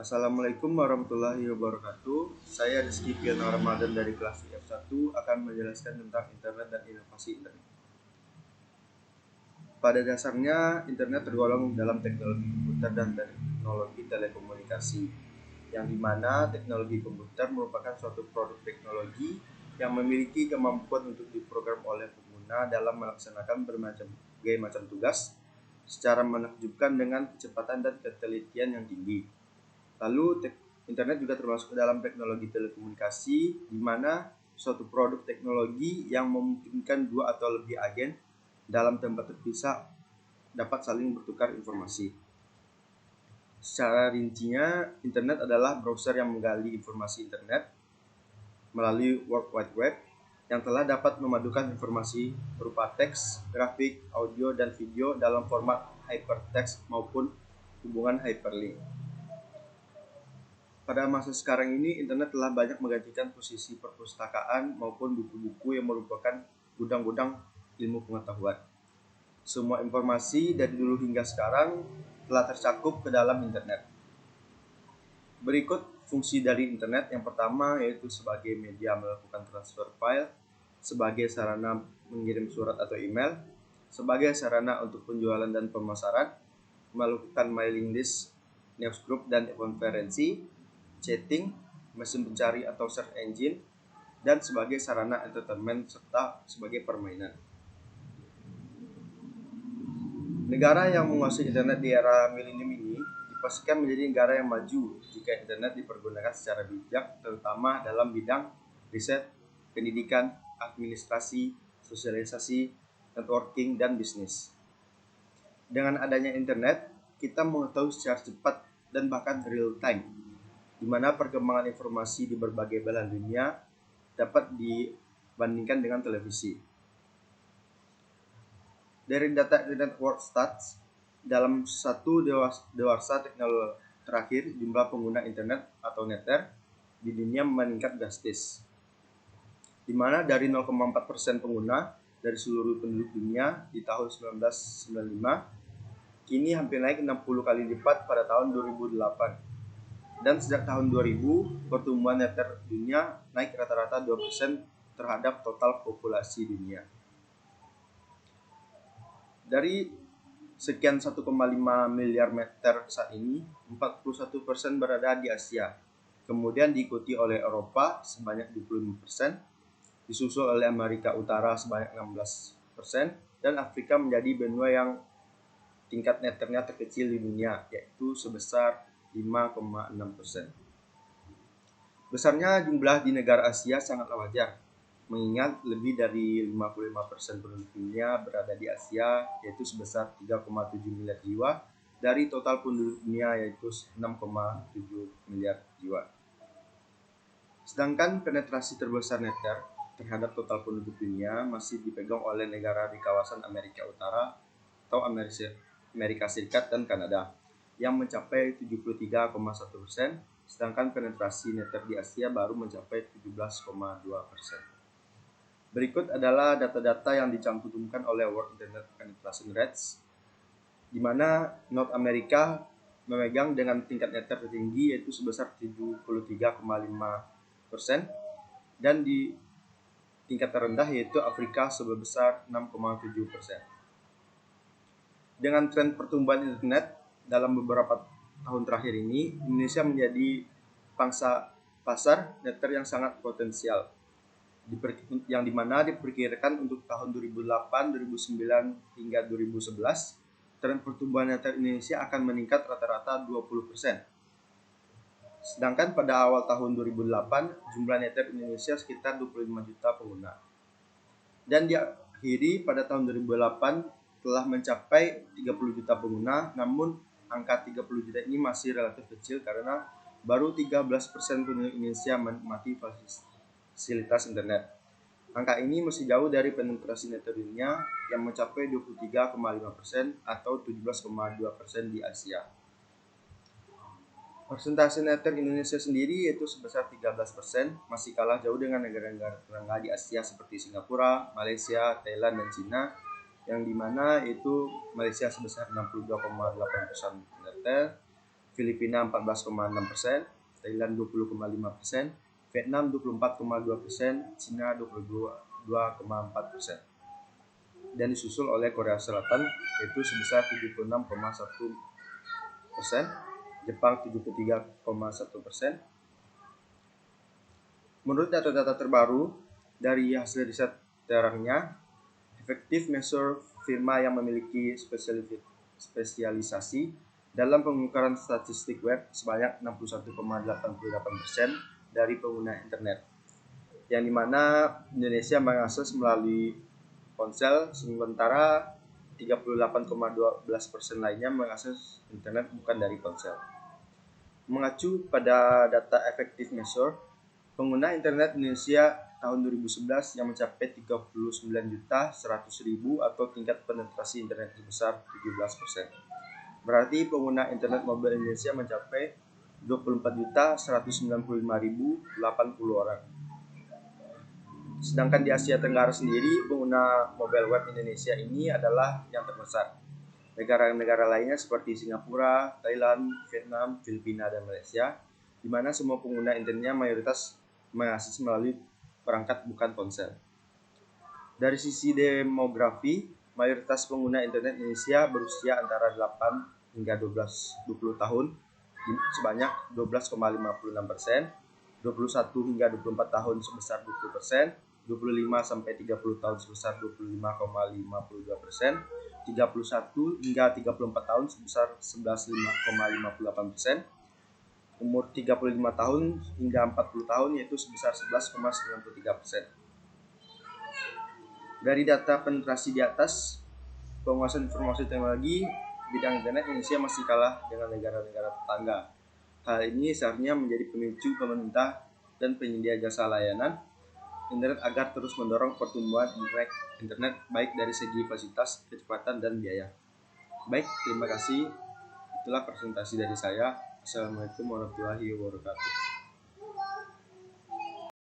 Assalamualaikum warahmatullahi wabarakatuh. Saya Rizky Fiana Ramadan dari kelas IF1 akan menjelaskan tentang internet dan inovasi internet. Pada dasarnya, internet tergolong dalam teknologi komputer dan teknologi telekomunikasi, yang dimana teknologi komputer merupakan suatu produk teknologi yang memiliki kemampuan untuk diprogram oleh pengguna dalam melaksanakan berbagai macam tugas secara menakjubkan dengan kecepatan dan ketelitian yang tinggi. Lalu internet juga termasuk ke dalam teknologi telekomunikasi, di mana suatu produk teknologi yang memungkinkan dua atau lebih agen dalam tempat terpisah dapat saling bertukar informasi. Secara rincinya, internet adalah browser yang menggali informasi internet melalui World Wide Web yang telah dapat memadukan informasi berupa teks, grafik, audio, dan video dalam format hypertext maupun hubungan hyperlink. Pada masa sekarang ini, internet telah banyak menggantikan posisi perpustakaan maupun buku-buku yang merupakan gudang-gudang ilmu pengetahuan. Semua informasi dari dulu hingga sekarang telah tercakup ke dalam internet. Berikut fungsi dari internet. Yang pertama yaitu sebagai media melakukan transfer file, sebagai sarana mengirim surat atau email, sebagai sarana untuk penjualan dan pemasaran, melakukan mailing list, newsgroup dan konferensi, chatting, mesin pencari atau search engine, dan sebagai sarana entertainment serta sebagai permainan. Negara yang menguasai internet di era milenium ini dipastikan menjadi negara yang maju jika internet dipergunakan secara bijak, terutama dalam bidang riset, pendidikan, administrasi, sosialisasi, networking, dan bisnis. Dengan adanya internet, kita mengetahui secara cepat dan bahkan real time, di mana perkembangan informasi di berbagai belahan dunia dapat dibandingkan dengan televisi. Dari data Internet World Stats, dalam satu dewarsa teknologi terakhir, jumlah pengguna internet atau netter di dunia meningkat drastis, di mana dari 0,4% pengguna dari seluruh penduduk dunia di tahun 1995, kini hampir naik 60 kali lipat pada tahun 2008. Dan sejak tahun 2000, pertumbuhan netter dunia naik rata-rata 2% terhadap total populasi dunia. Dari sekian 1,5 miliar meter saat ini, 41% berada di Asia. Kemudian diikuti oleh Eropa sebanyak 25%, disusul oleh Amerika Utara sebanyak 16%, dan Afrika menjadi benua yang tingkat netternya terkecil di dunia, yaitu sebesar 5,6%. Besarnya jumlah di negara Asia sangatlah wajar, mengingat lebih dari 55% penduduk dunia berada di Asia, yaitu sebesar 3,7 miliar jiwa dari total penduduk dunia, yaitu 6,7 miliar jiwa. Sedangkan penetrasi terbesar netter terhadap total penduduk dunia masih dipegang oleh negara di kawasan Amerika Utara atau Amerika Serikat dan Kanada yang mencapai 73,1%, sedangkan penetrasi netter di Asia baru mencapai 17,2%. Berikut adalah data-data yang dicantumkan oleh World Internet Penetration Rates, di mana North America memegang dengan tingkat netter tertinggi yaitu sebesar 73,5%, dan di tingkat terendah yaitu Afrika sebesar 6,7%. Dengan tren pertumbuhan internet dalam beberapa tahun terakhir ini, Indonesia menjadi pangsa pasar netter yang sangat potensial, yang dimana diperkirakan untuk tahun 2008, 2009 hingga 2011, tren pertumbuhan netter Indonesia akan meningkat rata-rata 20%. Sedangkan pada awal tahun 2008, jumlah netter Indonesia sekitar 25 juta pengguna. Dan diakhiri pada tahun 2008 telah mencapai 30 juta pengguna, namun angka 30 juta ini masih relatif kecil karena baru 13% penduduk Indonesia menikmati fasilitas internet. Angka ini masih jauh dari penetrasi netter dunia yang mencapai 23,5% atau 17,2% di Asia. Persentase netter Indonesia sendiri yaitu sebesar 13%, masih kalah jauh dengan negara-negara tetangga di Asia seperti Singapura, Malaysia, Thailand, dan Cina, yang dimana itu Malaysia sebesar 62,8% netter, Filipina 14,6%, Thailand 20,5%, Vietnam 24,2%, Cina 22,4%. Dan disusul oleh Korea Selatan yaitu sebesar 76,1%, Jepang 73,1%. Menurut data-data terbaru dari hasil riset terangnya, effective measure firma yang memiliki spesialisasi dalam pengukuran statistik web sebanyak 61,88% dari pengguna internet, yang dimana Indonesia mengakses melalui ponsel, sementara 38,12% lainnya mengakses internet bukan dari ponsel. Mengacu pada data effective measure, pengguna internet Indonesia tahun 2011 yang mencapai 39.100.000 atau tingkat penetrasi internet sebesar 17%. Berarti pengguna internet mobile Indonesia mencapai 24.195.080 orang. Sedangkan di Asia Tenggara sendiri, pengguna mobile web Indonesia ini adalah yang terbesar. Negara-negara lainnya seperti Singapura, Thailand, Vietnam, Filipina, dan Malaysia, di mana semua pengguna internetnya mayoritas mengakses melalui perangkat bukan ponsel. Dari sisi demografi, mayoritas pengguna internet Indonesia berusia antara 8 hingga 20 tahun sebanyak 12,56%, 21 hingga 24 tahun sebesar 20%, 25 sampai 30 tahun sebesar 25,52%, 31 hingga 34 tahun sebesar 11,58%, umur 35 tahun hingga 40 tahun yaitu sebesar 11,93%. Dari data penetrasi di atas, penguasaan informasi teknologi bidang internet Indonesia masih kalah dengan negara-negara tetangga. Hal ini seharusnya menjadi pemicu pemerintah dan penyedia jasa layanan internet agar terus mendorong pertumbuhan internet baik dari segi fasilitas, kecepatan, dan biaya. Baik, terima kasih. Itulah presentasi dari saya. Assalamualaikum warahmatullahi wabarakatuh.